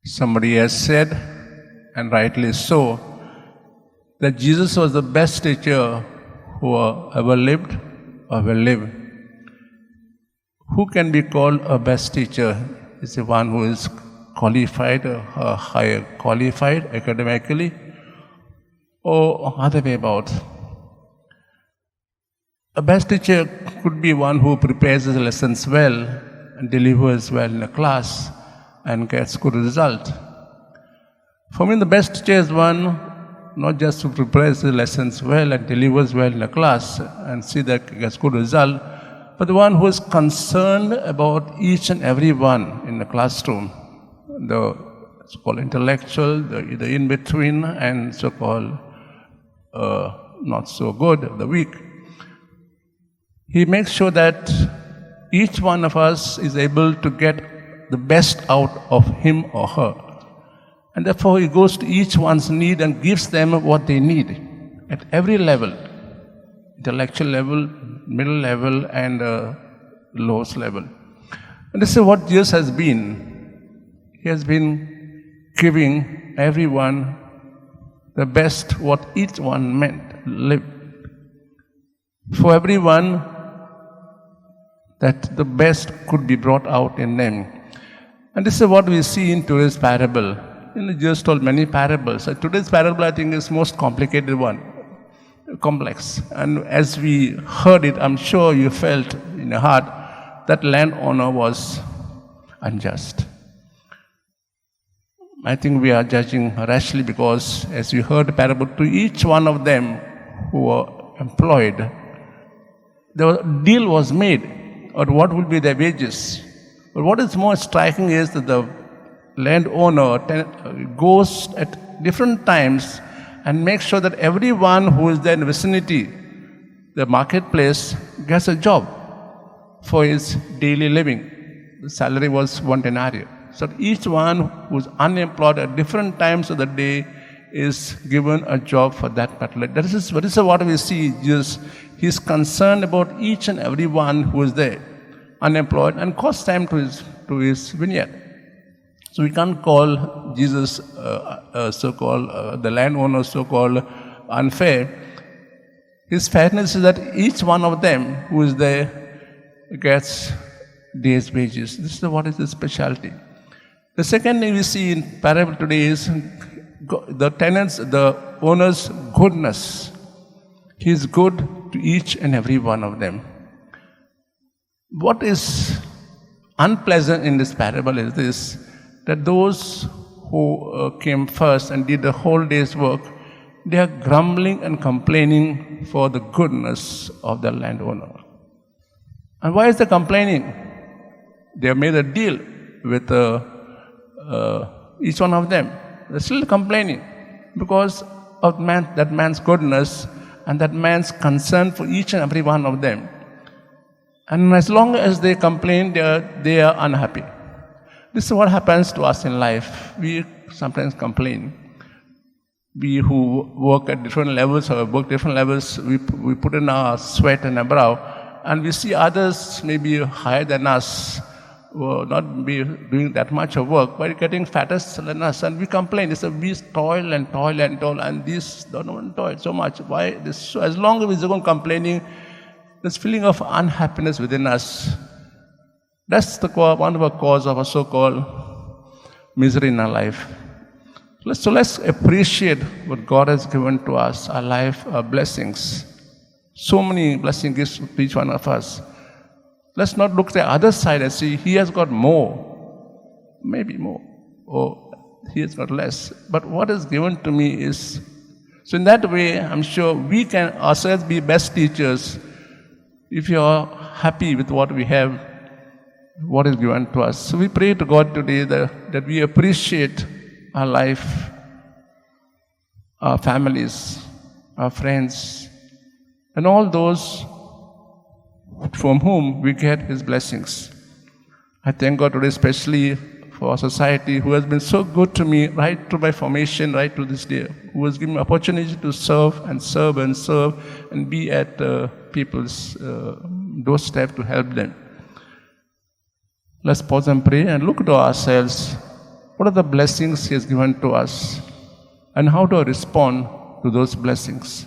Somebody has said, and rightly so, that Jesus was the best teacher who ever lived or will live. Who can be called a best teacher? Is the one who is qualified, higher qualified academically, or other way about? A best teacher could be one who prepares his lessons well and delivers well in a class and gets good result. For me, the best teacher is one not just who prepares the lessons well and delivers well in a class and see that he gets good result, but the one who is concerned about each and every one in the classroom, the so-called intellectual, the in-between, and so-called not so good, the weak. He makes sure that each one of us is able to get the best out of him or her. And therefore, he goes to each one's need and gives them what they need at every level, intellectual level, middle level, and lowest level. And this is what Jesus has been. He has been giving everyone the best what each one meant live. For everyone, that the best could be brought out in them. And this is what we see in today's parable. Jesus told many parables. Today's parable, I think, is most complicated one, complex. And as we heard it, I'm sure you felt in your heart that landowner was unjust. I think we are judging rashly because as we heard the parable, to each one of them who were employed, the deal was made or what will be their wages. But what is more striking is that the landowner goes at different times and makes sure that everyone who is there in the vicinity, the marketplace, gets a job for his daily living. The salary was 1 denarius. So each one who is unemployed at different times of the day is given a job for that particular. This is what we see. Jesus, he's concerned about each and every one who is there, unemployed, and costs time to his vineyard. So we can't call Jesus so-called, the landowner so-called unfair. His fairness is that each one of them who is there gets day's wages. This is what is his specialty. The second thing we see in parable today is the tenants, the owner's goodness. He is good to each and every one of them. What is unpleasant in this parable is this, that those who came first and did the whole day's work, they are grumbling and complaining for the goodness of the landowner. And why is they complaining? They have made a deal with each one of them. They're still complaining because of that man's goodness and that man's concern for each and every one of them. And as long as they complain, they are unhappy. This is what happens to us in life. We sometimes complain. We who work at different levels or work different levels, we put in our sweat and our brow, and we see others maybe higher than us, who not be doing that much of work, but getting fatter than us, and we complain. It's we toil and toil and toil, and these don't toil so much. Why this? So as long as we're going complaining, this feeling of unhappiness within us, that's one of the cause of a so-called misery in our life. So let's appreciate what God has given to us, our life, our blessings. So many blessings gives to each one of us. Let's not look at the other side and see he has got more, maybe more, or he has got less. But what is given to me is, so in that way, I'm sure we can ourselves be best teachers if you are happy with what we have, what is given to us. So we pray to God today that we appreciate our life, our families, our friends, and all those from whom we get His blessings. I thank God today especially for our society who has been so good to me right to my formation, right to this day, who has given me opportunity to serve and be at people's doorstep to help them. Let's pause and pray and look to ourselves what are the blessings He has given to us, and how to respond to those blessings.